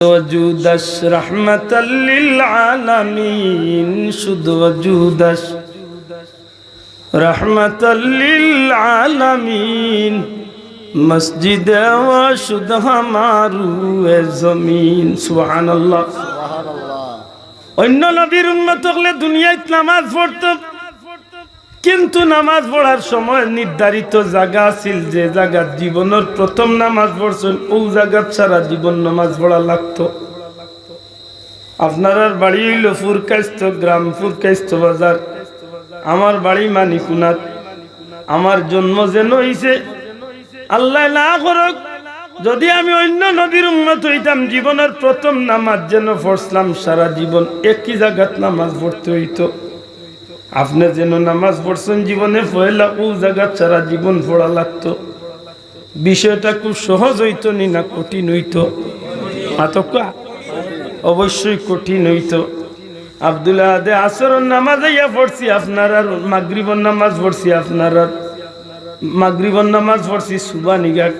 وجودش رحمة للعالمين شد وجودش رحمة للعالمين مسجد وشد ہمارو زمین سبحان اللہ অন্য নবীর উম্মত হলে দুনিয়ায় নামাজ পড়তো কিন্তু নামাজ পড়ার সময় নির্ধারিত জায়গা ছিল যে জায়গা জীবনের প্রথম নামাজ পড়ছেন ওই জায়গা সারা জীবন নামাজ পড়া লাগতো। আপনার বাড়ি হইল ফুরকাইস্ত গ্রাম, ফুরকাইস্ত বাজার, আমার বাড়ি মানিকুনাথ। আমার জন্ম যেন হইছে আল্লাহ না করুক যদি আমি অন্য নবীর উম্মত হইতাম, জীবনের প্রথম নামাজ যেন পড়ছিলাম সারা জীবন একই জায়গাত নামাজ পড়তে হইতো। আপনি যেন নামাজ পড়ছেন জীবনে পয়লা ও জায়গা সারা জীবন পড়া লাগতো। বিষয়টা খুব সহজ হইতো নি না কঠিন হইতো? আতকা অবশ্যই কঠিন হইতো। আব্দুল্লাহ আদে আসরের নামাজ ইয়া পড়ছি আপনার, আর মাগরিবের নামাজ পড়ছি আপনার, আর মাগরিবের নামাজ পড়ছি সুবানিঘাট,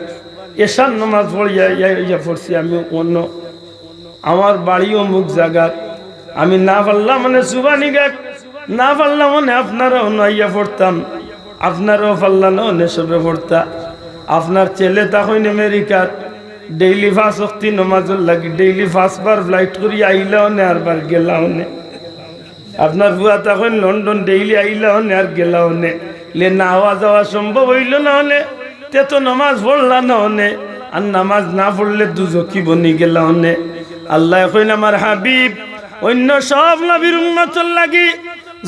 এশার নামাজ পড়িয়া ইয়া পড়ছি আমি অন্য। আমার বাড়ি অমুক জায়গার, আমি না পারলাম মানে সুবানিঘাট, না পারলাম মানে আপনারাও নাইয়া পড়তাম, আপনারাও পারলাম না সবে পড়তা। আপনার ছেলে তখন আমেরিকার ডেইলি 5 ওয়াক্ত নামাজের লাগি ডেইলি 5 বার ফ্লাইট করি আইলাও না আর বার গেলাও না। আপনার বুয়া তখন লন্ডন ডেইলি আইলাও না আর গেলাও না। লে না হওয়া যাওয়া সম্ভব হইল না হলে তে তো নামাজ পড়লা না হনে, আর নামাজ না পড়লে দুজকি বনি গেলাও না। আল্লাহ কইন আমার হাবিব অন্য সব নবীর উম্মতের লাগি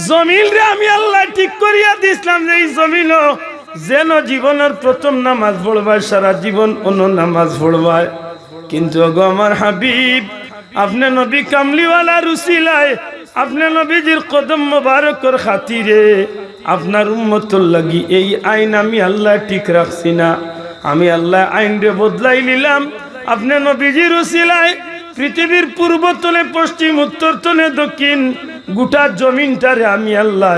জমিন রে আমি আল্লাহ ঠিক করিয়া দিছিলাম যে এই জমিনও যেন জীবনের প্রথম নামাজ পড়বায় সারা জীবন অন্য নামাজ পড়বায়। কিন্তু গো আমার হাবিব আপনি নবী কামলিওয়ালা রুসিলায় আপনি নবীজির কদম মোবারকর খাতিরে আপনার উম্মতের লাগি এই আইন আমি আল্লাহ ঠিক রাখছি না, আমি আল্লাহ আইন রে বদলাই নিলাম। আপনি নবীজির রুসিলায় পৃথিবীর পূর্ব তলে পশ্চিম উত্তর তলে দক্ষিণ গোটা জমিনটারে আমি আল্লাহ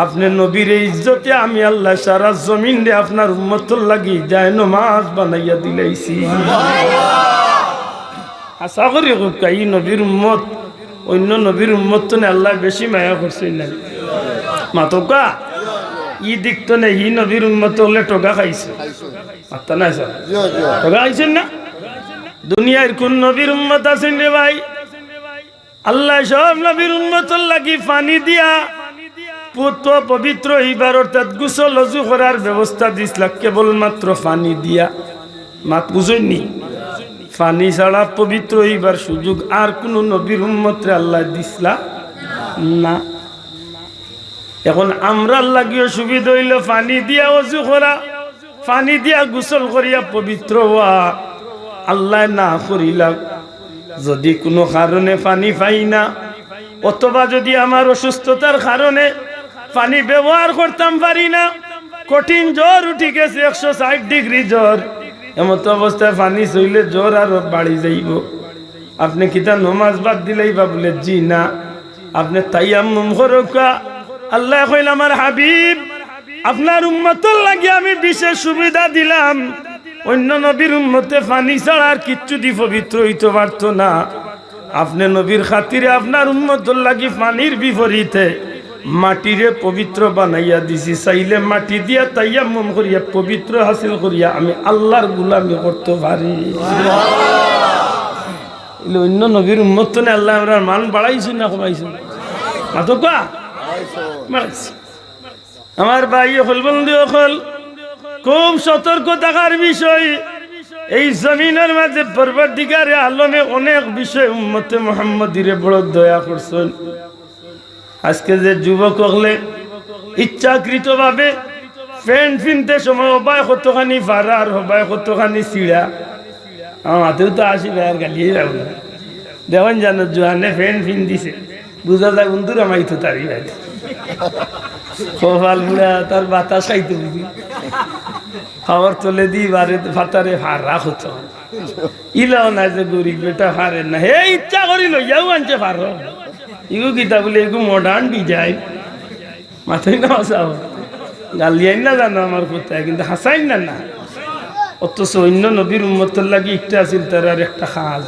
আপনি নবীর ইজ্জতে আমি আল্লাহ সারা জমিন রে আপনার উম্মতের লাগি যায় নামাজ বানাইয়া দিলাইছি। আশা করি এই নবীর উম্মত অন্য নবীর উম্মত তো আল্লাহ বেশি মায়া করছে না মাতকা ই দিক তো নেই। ই নবীর উম্মত হলে টোকা খাইছে মাত্তা নাই স্যার, টোকা খাইছেন না? দুনিয়ার কোন নবীর উম্মত আছেন রে ভাই? আল্লাহ সব নবীর উম্মতের লাগি পানি দিয়া পুত্র পবিত্র হইবার অর্থাৎ গোসল অজু করার ব্যবস্থা দিছিল কেবলমাত্র পানি দিয়া। মাত বুঝেননি? পানি ছাড়া পবিত্র হইবার সুযোগ আর কোন নবীর উম্মতরে আল্লাহ দিসলা না। এখন আমরা লাগিও সুবিধা হইল পানি দিয়া অজু করা, পানি দিয়া গোসল করিয়া পবিত্র হওয়া। আল্লাহ না করিলা যদি কোনো কারণে পানি পাই না, অথবা যদি আমার অসুস্থতার কারণে পানি ব্যবহার করতাম পারি না, কঠিন জ্বর উঠি গেছে 160 ডিগ্রি জ্বর, এমত অবস্থায় পানি চইলে জ্বর আরো বাড়ি যাইব। আপনি কিতা নমাজ বাদ দিলেই বা বলে জি না, আপনি তায়াম্মুম করকা। আল্লাহ কইল আমার হাবিব আপনার উম্মতের লাগি আমি বিশেষ সুবিধা দিলাম। অন্য নবীর উম্মতে পানি ছাড়া আর কিচ্ছু দি পবিত্র হইতে পারতো না। আপনি নবীর খাতিরে আপনার উম্মতের লাগি পানির বিপরীতে মাটিরে পবিত্র বানাইয়া দিছি। চাইলে মাটি দিয়া তায়াম্মুম করিয়া পবিত্র হাসিল করিয়া আমি আল্লাহর গোলামি করতে পারি। অন্য নবীর উম্মত তো আল্লাহ আমরা মান বাড়াইছি না কমাইছি? মাতকা বাড়াইছি। আমার ভাই হল বন্ধু হল খুব সতর্ক থাকার বিষয়। এই জমিনের মাঝে পরবর্তীকারে আলমে অনেক বিষয় উম্মতে মুহাম্মদীরে বড় দয়া করছেন। আজকে যে যুবক হলে ইচ্ছাকৃত ভাবে প্যান্ট কিনতে সময় হবায় কতখানি ফারা আর হবায় কতখানি চিড়া, আমার হাতেও তো আসি ভাইয়ার গালিয়ে যাবো না। দেখেন জানো জোহানে প্যান্ট ফিন দিছে বুঝা যায় বন্ধুরা মাইতো তারি ভাই কপাল বুড়া তার বাতাস খাইতে বুঝি খাবার তোলে দি বারে ফাতারে ফারা হতো ইলাও না যে গরিব বেটা ফারে না। হে ইচ্ছা করি লইয়াও আনছে ফার ইগু কিতা বলে এগু মডার্ন ডিজাইন মাথায় না হাসাও গালিয়াই না জানো আমার কোথায় কিন্তু হাসাইন না না। অথচ অন্য নবীর উম্মতের লাগি একটা আছিল তার আর একটা খাজ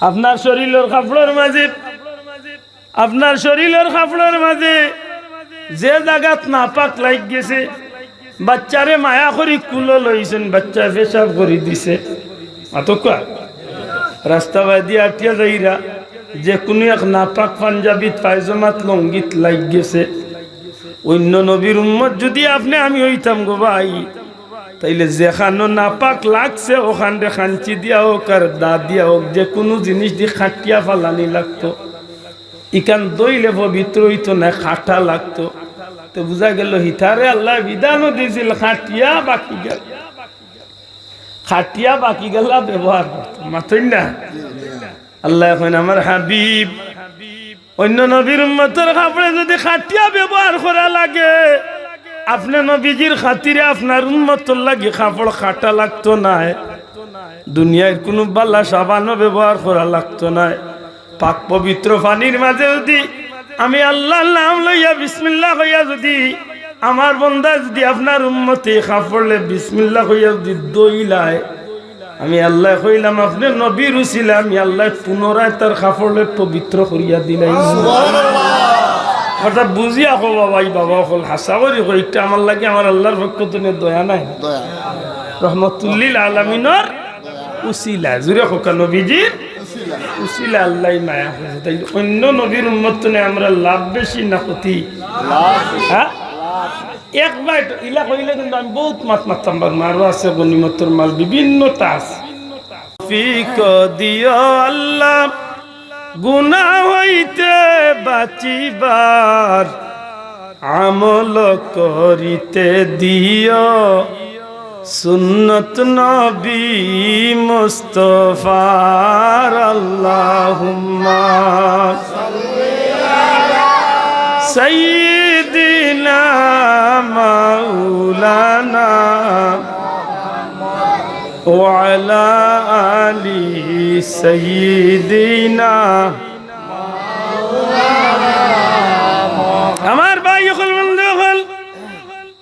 আপনার শরীরের কাপড়ের মাঝে, আপনার শরীরের কাপড়ের মাঝে যে জায়গাত নাপাক লাগ গেছে, বাচ্চারে মায়া করি কুলো লইছেন, বাচ্চা পেশাব করে দিছে, আতকা রাস্তা বাদি আটিয়া যাইরা যে কোনো এক নাপাক পাঞ্জাবিত পায়জামাত লঙ্গিত লাগ গেছে, অন্য নবীর উম্মত যদি আপনি আমি হইতাম গো ভাই, তাইলে যেখানো নাপাক লাগছে ওখানে খাঞ্চি দিয়া হোক আর দা দিয়া হোক, যে কোনো জিনিস দিয়ে খাটিয়া ফালানি লাগতো, ইকান দইলে পবিত্র হইতো না, খাটা লাগতো। তো বুঝা গেল হিতারে আল্লাহ বিধানও দিয়েছিল খাটিয়া বাকি গেল, খাটিয়া বাকি গেলা ব্যবহার করতো, মাথই না। আল্লাহ এখন আমার হাবিব অন্য নবীর উম্মতের কাপড়ে যদি খাটিয়া ব্যবহার করা লাগে, আপনি নবীজির খাতিরে আপনার উম্মতর লাগে কাপড় খাটা লাগতো না, দুনিয়ার কোনো বাল্লা সাবানও ব্যবহার করা লাগতো না। পাক পবিত্র পানির মাঝে যদি আমি আল্লাহর নাম লইয়া বিসমিল্লাহ হইয়া যদি আমার বন্দা যদি আপনার উম্মতে কাপড়লে বিসমিল্লাহ হইয়া যদি দইলায়, আমি আল্লাহ কইলাম আপনি নবীর উসিলা আমি আল্লাহ পুনরায় তার কাপড়লে পবিত্র করিয়া দিলাই। অর্থাৎ বুঝিয়া কো বাবাই বাবা হল হাসা করি কইটা আমার লাগে আমার আল্লাহর পক্ষ থেকে দয়া নাই, রহমতুল্লিল আলামিনের উসিলা, জুড়ে হোকা নবীজির উসিলা আল্লাহ মায়া হয়েছে। তাই অন্য নবীর উম্মত আমরা লাভ বেশি না ক্ষতি? হ্যাঁ, একবার ইলা কইলে কিন্তু আমি বহুত মাত মারতাম, মারও আছে গনিমতর মাল বিভিন্নতা আছে। ফিক দিও আল্লাহ গুনাহ হইতে বাঁচিবার, আমল করিতে দিও সুন্নত নবী মুস্তাফার। আল্লাহুম্মা সাইয়্যিদিনা মাওলানা ওয়া আলা আলি সাইয়্যিদিনা। আমার ভাই হল বন্ধু হল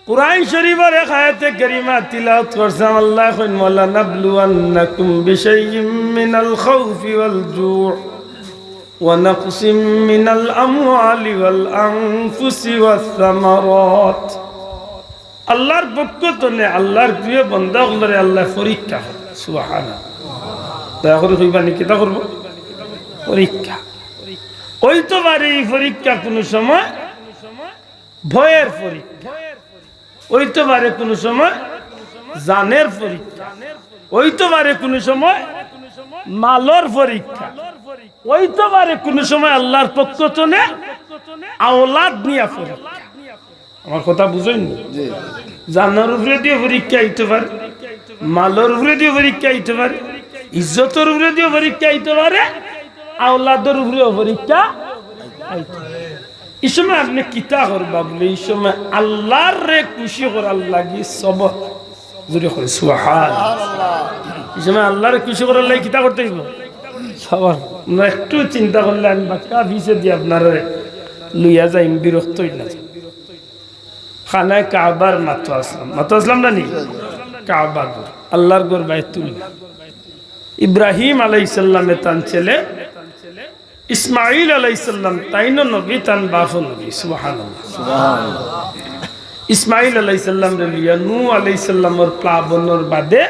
কুরআন শরীফের এক আয়াতে কারিমা তিলাওয়াত করছাম। আল্লাহ কইন ওয়ালা নাবলুওয়ান্নাকুম বিশাইয়্যিম মিনাল খাউফি ওয়াল জুউ ওয়া নাকসিম মিনাল আমওয়ালি ওয়াল আনফুসি ওয়াস সামারাত। আল্লাহর পক্ষ থেকে আল্লাহর প্রিয় বান্দাগুলোরে আল্লাহ পরীক্ষা করে। সুবহানাল্লাহ, দয়া করে কইবা নি কিতা করব? পরীক্ষা। ওই তো বারে এই পরীক্ষা কোনো সময় ভয়ের পরীক্ষা, ওই তো পারে কোনো সময় জানের পরীক্ষা, ওই তো পারে কোনো সময় মালর পরীক্ষা, ওই তো পারে কোনো সময় আল্লাহর পক্ষ থেকে আওলাদ নিয়া পরীক্ষা। আমার কথা বুঝেন? জানার উপরে দিয়ে পরীক্ষা আইতে পারে, মালর উপরে দিয়ে পরীক্ষা আইতে পারে, ইজ্জতের উপরে দিয়ে পরীক্ষা আইতে পারে, আওলাদের উপরেও পরীক্ষা আইতে পারে। এই সময় আপনি কিতা করবা বলে এই সময় আল্লাহর রে খুশি করার লাগি সবর জুড়ে করে সুবহানাল্লাহ। এই সময় আল্লাহর খুশি করার লাগি কিতা করতে হইব? সবর। না একটু চিন্তা করলে আমি বাক্কা ভিসে দিয়ে আপনার লইয়া যাইম, বিরক্ত হইলা খানায় কাবার মাতো আসলাম না নি কাবা ঘর, আল্লাহর ঘর বাইতুল্লাহ। ইব্রাহিম আলাইহিস সালামে তান ছেলে ইসমাইল আলাইহিস সালাম তাইনো নবী, তান বাফ নবী। সুবহানাল্লাহ, সুবহানাল্লাহ। ইসমাইল আলাইহিস সালাম রে লিয়া নূহ আলাইহিস সালামের প্লাবনের বাদে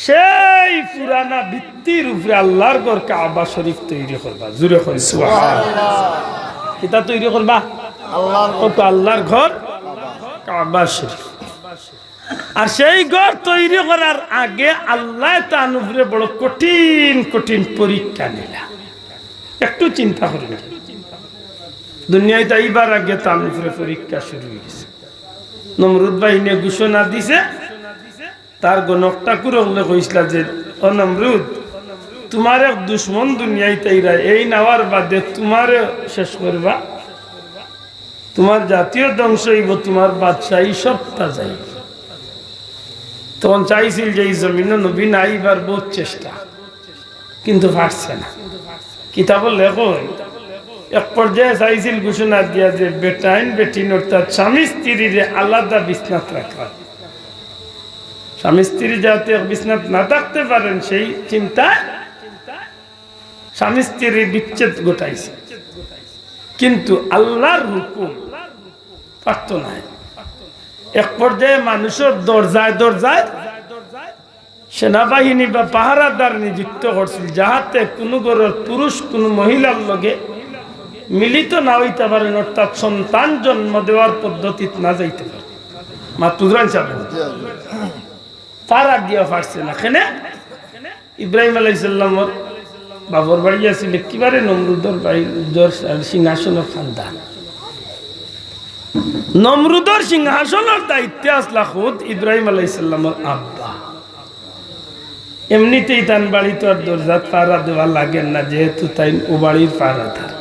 সেই পুরানা ভিত্তির উপরে আল্লাহর ঘর কাবা শরীফ তৈরি করবা। জুরে করে সুবহানাল্লাহ। কিতা তৈরি করবা? আল্লাহর ঘর কাবা শরীফ। আর সেই ঘর তৈরি করার আগে আল্লাহ তার উপরে বড় কঠিন কঠিন পরীক্ষা নিলা। একটু চিন্তা করেন, দুনিয়ায় তাইবার আগে তার উপরে পরীক্ষা শুরু হয়ে গেছে। নমরুদ বাহিনী ঘোষণা দিছে, তার গণকটা করে কইছিল যে ও নমরুদ, তোমার এক দুশ্মন দুনিয়ায় তাইরা এই নেওয়ার বাদে তোমার শেষ করবা, তোমার জাতীয় ধ্বংস হইব, তোমার বাদশাহী সবটা যাই। তখন চাইছিল যে এই জমিন নবী নাইবার বহুত চেষ্টা, কিন্তু পারছে না। কিতাব লেখো এক পর্যায়ে চাইছিল ঘোষণা দিয়া যে বেটাইন বেটিন অর্থাৎ স্বামী স্ত্রীর আলাদা বিছনাত রাখা, স্বামী স্ত্রী যাতে বিছনাত না থাকতে পারেন সেই চিন্তা স্বামী স্ত্রীর বিচ্ছেদ ঘটাইছে, কিন্তু আল্লাহর হুকুম পারত নাই। এক পর্যায়ে মানুষের দরজায় দরজায় সেনাবাহিনী বা পাহারাদার নিযুক্ত করছিল, যাহাতে কোনো ঘরের পুরুষ কোনো মহিলার লগে মিলিত না হইতে পারেন, অর্থাৎ সন্তান জন্ম দেওয়ার পদ্ধতি না যাইতে পারে। মাতুদ্রান সাহেব পাহারা দিয়া পারছে না। কেন? ইব্রাহিম আলাইহিস সালামের বাবর বাড়ি আছিল একেবারে নমরুদর সিংহাসনের খানদান। নমরুদর সিংহাসনের দায়িত্বে আসলা খুদ ইব্রাহিম আলাইহিস সালামের আব্বা। এমনিতেই তান বাড়ি তো আর দরজাত পাহারা দেওয়া লাগে না, যেহেতু তাই ও বাড়ির পাহারাদার।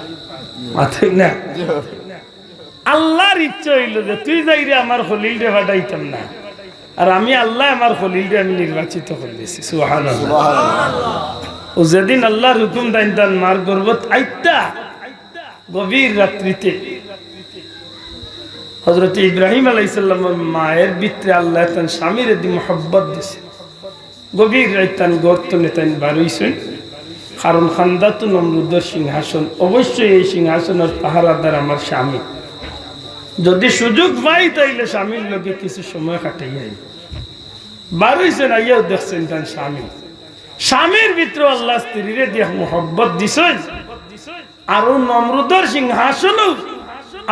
মাথায় না আল্লাহর ইচ্ছা হইল যে তুই যাই রে আমার খলিল রে ফাটাইতাম না, আর আমি আল্লাহ আমার খলিল রে আমি নির্বাচিত করেছি। সুবহানাল্লাহ। ও যেদিন আল্লাহর হুকুম দাইন তান মার গর্ভত আইতা গভীর রাত্রিতে হযরত ইব্রাহিম আলাইহিস সালামের মায়ের ভিতরে আল্লাহ তান স্বামীর দি মোহব্বত দিছে। গভীর রাইতান গর্তনে তান বারইছেন, কারণ খান্দাত নমরুদের সিংহাসন, অবশ্যই এই সিংহাসনের পাহারাদার আমার স্বামী। যদি সুযোগ পাই তাইলে স্বামীর লগে কিছু সময় কাটাইয়াই বারইছেন, আইয়াও দেখছেন তান স্বামী। স্বামীর ভিতরে আল্লাহ স্ত্রীরে দিয়ে মোহব্বত দিছেন, আর নমরুদের সিংহাসনও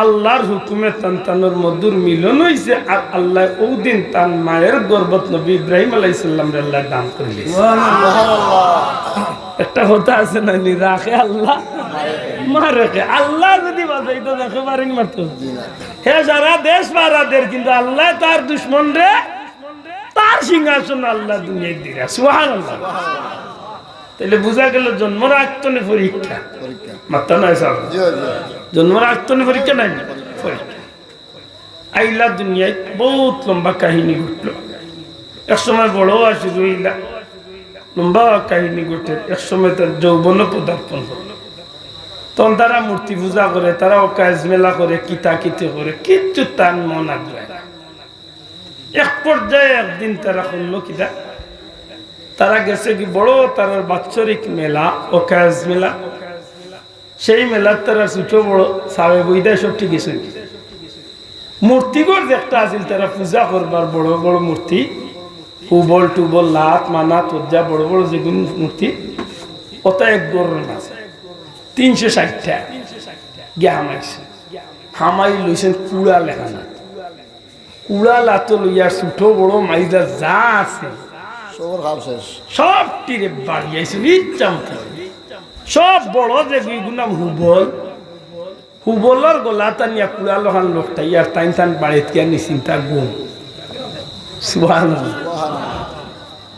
আল্লাহর হুকুমে তান্তানোর মধুর মিলন হয়েছে। আর আল্লাহ ওই দিন তার মায়ের গর্ভত নবী ইব্রাহিম আলাইহিস সালাম রে আল্লাহ দান করলেন। একটা কথা আছে না, নি রাখে আল্লাহ মা রাখে। আল্লাহ যদি বাঁচাইতো দেখে পারেন মারতো, হে সারা দেশ পারাদের, কিন্তু আল্লাহ তার দুশ্মন রে তার সিংহাসন আল্লাহ দুনিয়ায় দিরা। সুবহানাল্লাহ। তাহলে বোঝা গেল জন্মর আগতনে পরীক্ষা, মাত্রা নয় সব জন্মর আগতনে পরীক্ষা নাই, পরীক্ষা। আইলা দুনিয়ায় বহুত লম্বা কাহিনী ঘটলো। এক সময় বড় আসি রইলা, লম্বা কাহিনী ঘটে। এক সময় তার যৌবন পদার্পণ করলো, তখন তারা মূর্তি পূজা করে, তারা কাজ মেলা করে, কিতাকিতি করে, কিচ্ছু তার মন আগ্রহ না। এক পর্যায়ে একদিন তারা করলো কিনা, তারা গেছে কি বড় তার বাৎসরিক মেলা, অকাজ মেলা। সেই মেলার তারা ছোট বড় সাবে বইদায় সব ঠিক আছে। মূর্তিগর একটা আছিল, তারা পূজা করবার বড় বড় মূর্তি, হুবল টুবল লাত মানা তজ্জা বড় বড় যেগুলো মূর্তি, ওটা এক গরুর আছে 360টা গিয়ে হামাইছে। হামাই লইছেন কুড়া লেখানা, কুড়া লাতো লইয়া ছোট বড় মাইজা যা আছে সব টিরে বাড়িয়েছেন ইচ্ছা মতো। সব বড় যে নাম হুবল, হুবলের গলা টানিয়া কুড়া লহান লোকটাই আর টাইন টান বাড়িতে গিয়া নিছিন তার গুম। সুবহানাল্লাহ।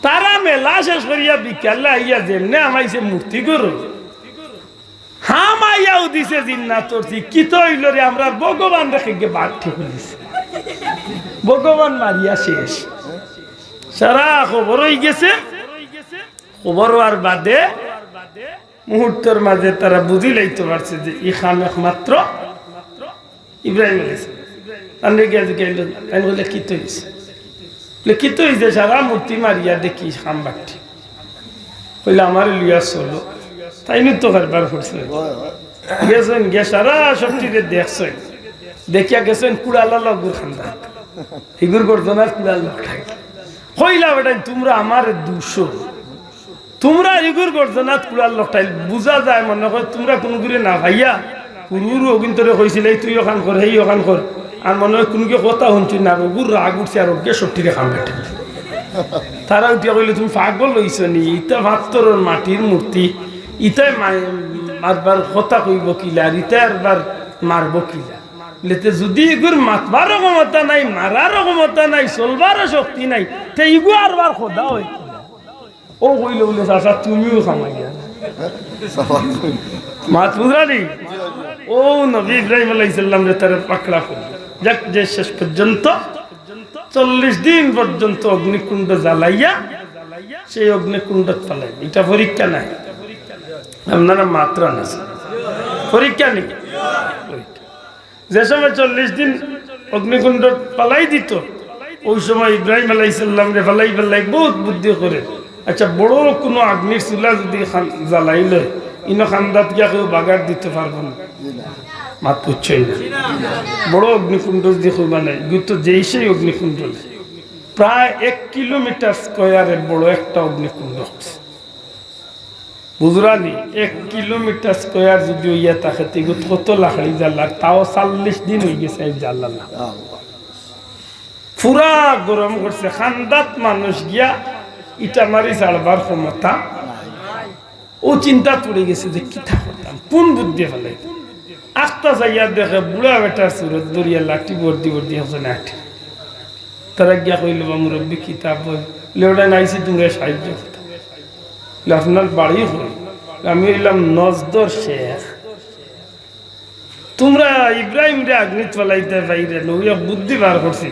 তারা মেলা শেষ করিয়া বিকালে আইয়া যেমনে আমাইছে মূর্তি করো হামাইয়াও দিছে জিন্নাতর কি তো হইল রে, আমরা ভগবান রেখে গিয়ে বাদ ঠিক দিছে, ভগবান মারিয়া শেষ। সারা খবর হয়ে গেছে। খবর হওয়ার বাদে মুহূর্তের মাঝে তারা বুঝি লাইতে পারছে যে ই খাম একমাত্র ইব্রাহিম আলাইহিস সালাম। কি তো হয়েছে, কি তো হয়েছে? সারা মূর্তি মারিয়া দেখি খাম বাটি কইলে আমার লিয়া চলো, তাই নি তো কারবার করছে। গেছেন গে সারা সবটিকে দেখছেন, দেখিয়া গেছেন কুড়ালা লগুর খান্দা, হিগুর গর্জনার কুড়াল লোক কইলা বেটা তোমরা আমার 200, তোমরা ইগুর গর্জনাত কুড়াল লোকটাই বুঝা যায় মনে হয় তোমরা কোন করে না ভাইয়া পুরুর অগিন্তরে কইছিল তুই ওখান কর হেই ওখান কর, আর মনে হয় কোনকে কথা শুনছি না, গুর রাগ উঠছে আর ওকে সবটিকে খাম বেটে। তারা উঠিয়া কইলে তুমি পাগল লইছ নি, ইটা ভাতর মাটির মূর্তি, ইটাই মারবার কথা কইব কিলা, আর ইটা একবার মারব কিলা। যদি এগুর মাতবারও ক্ষমতা নাই, মারারও ক্ষমতা নাই, চলবারও শক্তি নাই, তে ইগু আরবার খোদা হয় ও কইলে বলে চাচা তুমিও খামাইয়া মাত বুঝালি। ও নবী ইব্রাহিম আলাইহিস সালাম রে তার পাকড়া করল। যাক, যে শেষ পর্যন্ত 40 দিন পর্যন্ত অগ্নিকুণ্ড জ্বালাইয়া সেই অগ্নিকুণ্ড ফেলাই। এটা পরীক্ষা নাই, আপনারা মাত্রা না, পরীক্ষা নেই। যে সময় 40 দিন অগ্নিকুণ্ড পালাই দিত, ওই সময় ইব্রাহিম আলাইহিস সালাম রে ফালাই বহুত বুদ্ধি করে আচ্ছা বড় কোনো আগ্নির চুলা যদি জ্বালাইলে ইনো খান্দাত গিয়া কেউ বাগার দিতে পারবো না, মাত পুচ্ছই না। বড় অগ্নিকুণ্ড দেখো মানে তো যেই সেই অগ্নিকুণ্ড প্রায় 1 কিলোমিটার স্কোয়ারের বড় একটা অগ্নিকুণ্ড বুঝরানি। 1 কিলোমিটার স্কোয়ার যদি ইয়া থাকে তেগুত কত লাকড়ি জ্বালার, তাও 40 দিন হয়ে গেছে জ্বালা না, পুরা গরম করছে। খান্দাত মানুষ গিয়া ইটা মারি চাড়বার ক্ষমতা, ও চিন্তা পড়ে গেছে যে কি থাকতাম কোন বুদ্ধি ফেলে আস্তা যাইয়া দেখে বুড়া বেটার সুরত দরিয়া লাঠি বর্দি বর্দি হচ্ছে না। তারা গিয়া কইল বা মুরব্বী কিতাব বই লেওটা নাইছি তোমরা সাহায্য করতে, আপনার বাড়ি হই আমি এলাম নজদর শেখ, তোমরা ইব্রাহিম রে আগ্নিত ফেলাইতে বাইরে লইয়া বুদ্ধি বার করছি,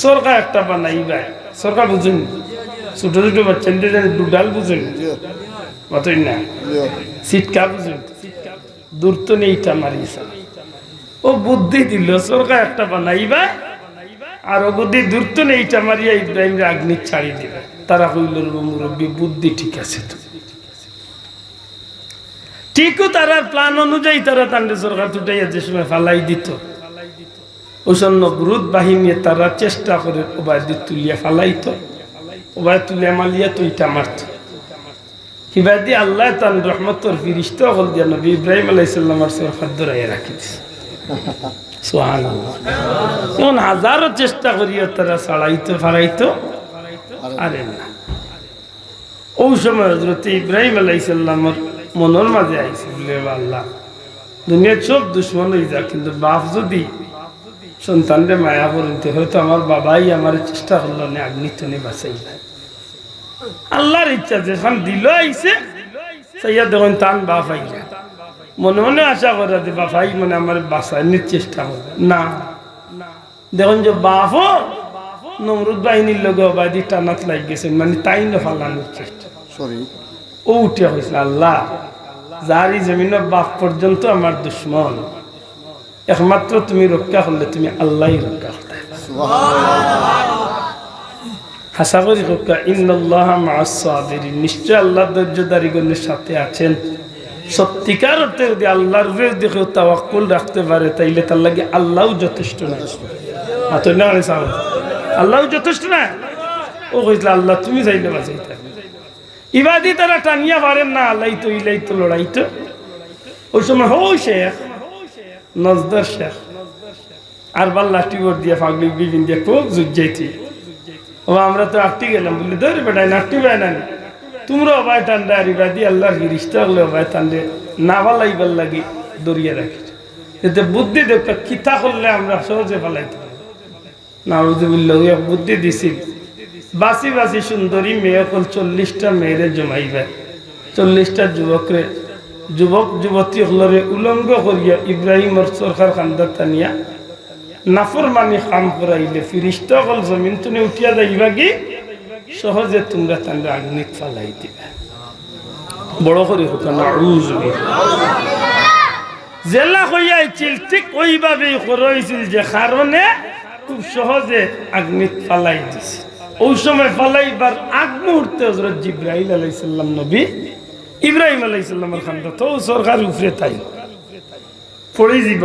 সরকার একটা বানাইবা। সরকার বুঝেন ছোট ছোট বাচ্চাদের ডুডাল বুঝেন অতই না, সিটকা বুঝেন দূর তো নেই ইটা মারিয়েছে, ও বুদ্ধি দিল সরকার একটা বানাইবা আর ও বুদ্ধি দূর তো নেই ইটা মারিয়া ইব্রাহিম রে আগ্নিত ছাড়ি দিবে। তারা কইল মুরব্বী বুদ্ধি ঠিক আছে তো, ঠিকও তারা প্ল্যান অনুযায়ী তারা তান্ডে সরকার তুটাইয়া যে সময় ফালাই দিত, ওসন্ন গ্রুদ বাহিনী তারা চেষ্টা করে ওবায় তুলিয়া ফালাইত, ওবায় তুলিয়া মালিয়া তো ইটা মারত। হিবাদি আল্লাহ তান রহমতর ফিরিস্তা হল দিয়া নবী ইব্রাহিম আলাইহিস সালামের সরকার ধরাইয়া রাখি দিছে। সুবহানাল্লাহ। এখন হাজারো চেষ্টা করিয়া তারা ছাড়াইতো ফারাইতো, আরে না। ওই সময় হযরত ইব্রাহিম আলাইহিস সালামের মনের মাঝে আইছে বলে আল্লাহ দুনিয়ার সব দুশ্মন হয়ে যা, কিন্তু বাপ যদি সন্তানরে মায়া করতে হয়তো আমার বাবাই আমার চেষ্টা করলো না আগ্নিতে বাঁচাই। আল্লাহর ইচ্ছা যেখান দিল আইছে সাইয়া দেখুন তান বাপ আই মনে মনে আশা করে যে বাপাই মানে আমার বাঁচানোর চেষ্টা করে না। দেখুন যে বাপও নমরুদ বাহিনীর লগে অবাধি টানাত লাগ গেছে, মানে তাই না ফালানোর চেষ্টা। ও উঠে হয়েছিল আল্লাহ যারি জমিন বাপ পর্যন্ত আমার দুশ্মন, একমাত্র তুমি রক্ষা করলে তুমি আল্লাহ রক্ষা করতে হাসা করি রক্ষা। ইন্নাল্লাহ মাআস সাবিরিন, নিশ্চয় আল্লাহ ধৈর্যধারীগণের সাথে আছেন। সত্যিকার অর্থে যদি আল্লাহর উপরে দেখে তাওয়াক্কুল রাখতে পারে তাইলে তার লাগে আল্লাহও যথেষ্ট না। আল্লাহও যথেষ্ট না। ও কইছিল আল্লাহ তুমি চাইলে বাঁচাইতে, ইবাদি তারা টানিয়া পারেন না, আল্লাহ তো ইলাই তো লড়াই তো। ওই সময় হো শেখ নজদর শেখ আর বার লাঠি ভোট দিয়ে ফাগলি বিভিন্ন দিয়ে খুব জুট যাইতি। ও আমরা তো আটটি গেলাম বললি ধরে বেটাই নাটটি পায় না, তোমরা অবায় টান্ডা আর ইবাদি আল্লাহর ফিরিস্তা হলে অবায় টান্ডে না ফালাইবার লাগে দরিয়া রাখি। এতে বুদ্ধি দেখা কিতা করলে আমরা সহজে ফালাইতে পারি না। বুদ্ধি দিছিল বাসি বাসি সুন্দরী মেয়ে কল 40টা মেয়েরে জমাইবে, 40টা যুবকরে যুবক যুবতী হলরে উলঙ্গ করিয়া ইব্রাহিমর সরকার খান্দার টানিয়া নাফরমানি কাম করাইলে ফিরিস্তা কল জমিন তুমি উঠিয়া যাইবা কি সহজে তোমরা তান্ডে আগ্নিত ফালাই দিবে। বড় করে হোক না জেলা হইয়াছিল ঠিক ওইভাবেই করাইছিল যে কারণে খুব সহজে আগ্নিত ফালাই দিছে। ওই সময় ফালাইবার আগ মুহূর্তে হযরত জিবরাইল আলাইহিস সালাম নবী ইব্রাহিম আলাইহিস সালামের খান্দা তো সরকার উপরে তাই পড়ে যাইব।